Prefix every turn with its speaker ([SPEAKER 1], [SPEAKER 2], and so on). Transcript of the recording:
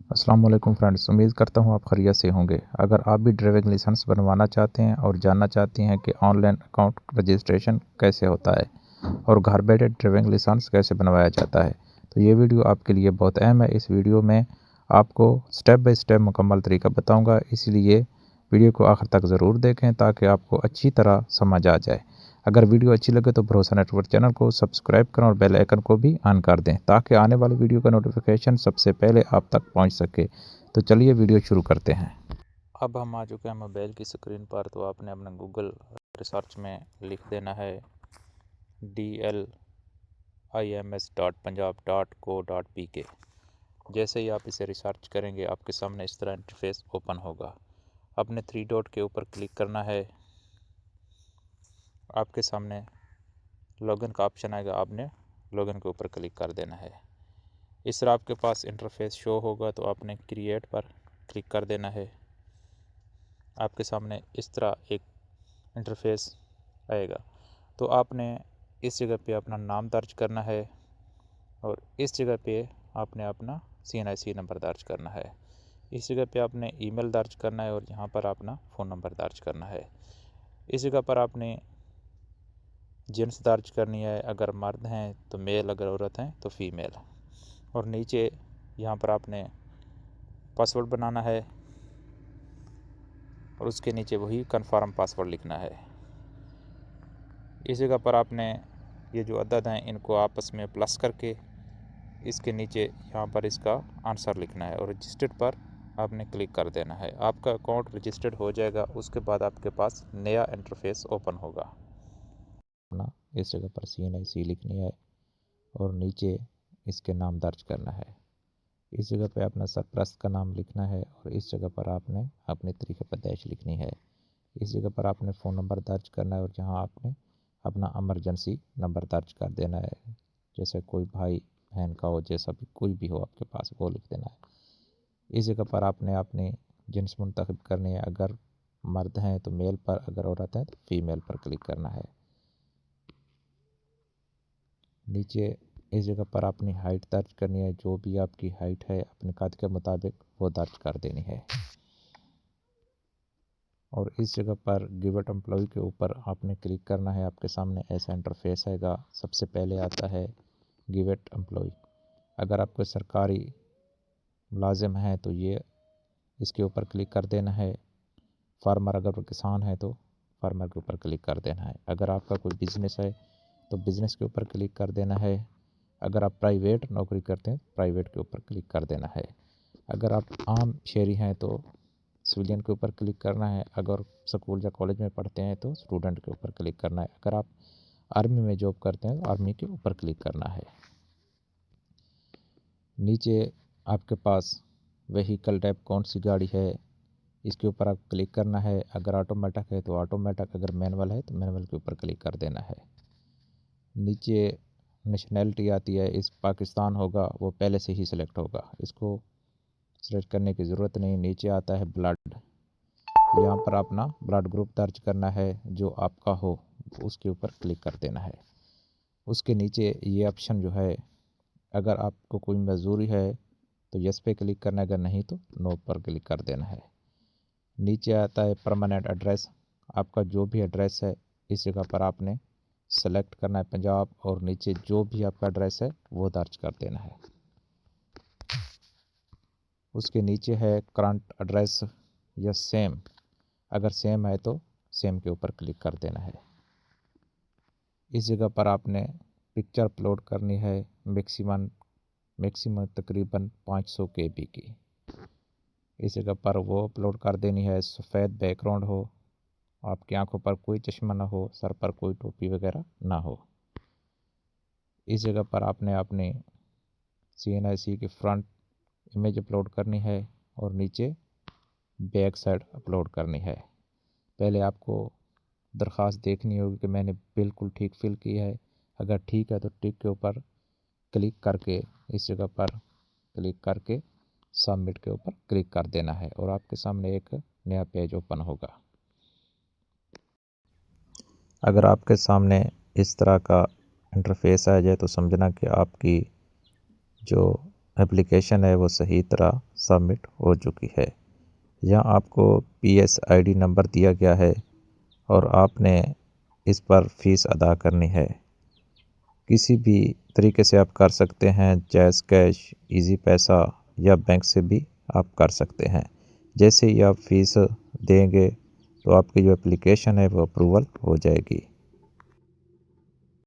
[SPEAKER 1] अस्सलाम वालेकुम फ्रेंड्स, उम्मीद करता हूँ आप खैरियत से होंगे। अगर आप भी ड्राइविंग लाइसेंस बनवाना चाहते हैं और जानना चाहते हैं कि ऑनलाइन अकाउंट रजिस्ट्रेशन कैसे होता है और घर बैठे ड्राइविंग लाइसेंस कैसे बनवाया जाता है, तो ये वीडियो आपके लिए बहुत अहम है। इस वीडियो में आपको स्टेप बाय स्टेप मुकम्मल तरीका बताऊँगा, इसलिए वीडियो को आखिर तक ज़रूर देखें ताकि आपको अच्छी तरह समझ आ जाए। अगर वीडियो अच्छी लगे तो भरोसा नेटवर्क चैनल को सब्सक्राइब करें और बेल आइकन को भी ऑन कर दें ताकि आने वाली वीडियो का नोटिफिकेशन सबसे पहले आप तक पहुंच सके। तो चलिए वीडियो शुरू करते हैं। अब हम आ चुके हैं मोबाइल की स्क्रीन पर। तो आपने अपना गूगल रिसर्च में लिख देना है dlims.punjab.co.pk। जैसे ही आप इसे रिसर्च करेंगे आपके सामने इस तरह इंटरफेस ओपन होगा। आपने 3 डॉट के ऊपर क्लिक करना है। आपके सामने लॉगिन का ऑप्शन आएगा, आपने लॉगिन के ऊपर क्लिक कर देना है। इस तरह आपके पास इंटरफेस शो होगा तो आपने क्रिएट पर क्लिक कर देना है। आपके सामने इस तरह एक इंटरफेस आएगा तो आपने इस जगह पे अपना नाम दर्ज करना है और इस जगह पे आपने अपना CNIC नंबर दर्ज करना है। इस जगह पे आपने ईमेल दर्ज करना है और यहाँ पर अपना फ़ोन नंबर दर्ज करना है। इस जगह पर आपने जेंट्स दर्ज करनी है, अगर मर्द हैं तो मेल, अगर औरत हैं तो फीमेल। और नीचे यहाँ पर आपने पासवर्ड बनाना है और उसके नीचे वही कन्फर्म पासवर्ड लिखना है। इस जगह पर आपने ये जो अदद हैं इनको आपस में प्लस करके इसके नीचे यहाँ पर इसका आंसर लिखना है और रजिस्टर्ड पर आपने क्लिक कर देना है। आपका अकाउंट रजिस्टर्ड हो जाएगा। उसके बाद आपके पास नया इंटरफेस ओपन होगा। इस जगह पर CNIC लिखनी है और नीचे इसके नाम दर्ज करना है। इस जगह पे अपना सरपरस्त का नाम लिखना है और इस जगह पर आपने अपनी तरीक़े पैदाइश लिखनी है। इस जगह पर आपने फ़ोन नंबर दर्ज करना है और जहां आपने अपना इमरजेंसी नंबर दर्ज कर देना है। जैसे कोई भाई बहन का हो, जैसा भी कोई भी हो आपके पास, वो लिख देना है। इस जगह पर आपने अपनी जिन्स मुंतखब करनी है। अगर मर्द हैं तो मेल पर, अगर औरत है तो फीमेल पर क्लिक करना है। नीचे इस जगह पर अपनी हाइट दर्ज करनी है। जो भी आपकी हाइट है अपने कद के मुताबिक वो दर्ज कर देनी है। और इस जगह पर गिव इट एम्प्लॉय के ऊपर आपने क्लिक करना है। आपके सामने ऐसा इंटरफेस आएगा। सबसे पहले आता है गिव इट एम्प्लॉय। अगर आपको सरकारी मुलाजिम है तो ये इसके ऊपर क्लिक कर देना है। फार्मर, अगर किसान है तो फार्मर के ऊपर क्लिक कर देना है। अगर आपका कोई बिज़नेस है तो बिज़नेस के ऊपर क्लिक कर देना है। अगर आप प्राइवेट नौकरी करते हैं प्राइवेट के ऊपर क्लिक कर देना है। अगर आप आम शहरी हैं तो सिविलियन के ऊपर क्लिक करना है। अगर स्कूल या कॉलेज में पढ़ते हैं तो स्टूडेंट के ऊपर क्लिक करना है। अगर आप आर्मी में जॉब करते हैं तो आर्मी के ऊपर क्लिक करना है। नीचे आपके पास व्हीकल टाइप कौन सी गाड़ी है इसके ऊपर आप क्लिक करना है। अगर ऑटोमेटिक है तो ऑटोमेटिक, अगर मैनुअल है तो मैनुअल के ऊपर क्लिक कर देना है। नीचे नेशनैलिटी आती है, इस पाकिस्तान होगा वो पहले से ही सिलेक्ट होगा, इसको सिलेक्ट करने की ज़रूरत नहीं। नीचे आता है ब्लड। यहाँ पर अपना ब्लड ग्रुप दर्ज करना है जो आपका हो, उसके ऊपर क्लिक कर देना है। उसके नीचे ये ऑप्शन जो है, अगर आपको कोई मजदूरी है तो यस पे क्लिक करना है, अगर नहीं तो नो पर क्लिक कर देना है। नीचे आता है परमानेंट एड्रेस। आपका जो भी एड्रेस है इस जगह पर आपने सेलेक्ट करना है पंजाब, और नीचे जो भी आपका एड्रेस है वो दर्ज कर देना है। उसके नीचे है करंट एड्रेस या सेम। अगर सेम है तो सेम के ऊपर क्लिक कर देना है। इस जगह पर आपने पिक्चर अपलोड करनी है। मैक्सिमम तकरीबन 500 KB की। इस जगह पर वो अपलोड कर देनी है। सफ़ेद बैकग्राउंड हो, आपकी आंखों पर कोई चश्मा ना हो, सर पर कोई टोपी वगैरह ना हो। इस जगह पर आपने अपनी CNIC की फ्रंट इमेज अपलोड करनी है और नीचे बैक साइड अपलोड करनी है। पहले आपको दरख्वास्त देखनी होगी कि मैंने बिल्कुल ठीक फिल की है। अगर ठीक है तो टिक के ऊपर क्लिक करके इस जगह पर क्लिक करके सबमिट के ऊपर क्लिक कर देना है और आपके सामने एक नया पेज ओपन होगा। अगर आपके सामने इस तरह का इंटरफेस आ जाए तो समझना कि आपकी जो एप्लीकेशन है वो सही तरह सबमिट हो चुकी है। यहाँ आपको PSID नंबर दिया गया है और आपने इस पर फ़ीस अदा करनी है। किसी भी तरीके से आप कर सकते हैं, जैज़ कैश, इजी पैसा या बैंक से भी आप कर सकते हैं। जैसे ही आप फ़ीस देंगे तो आपकी जो एप्लीकेशन है वो अप्रूवल हो जाएगी।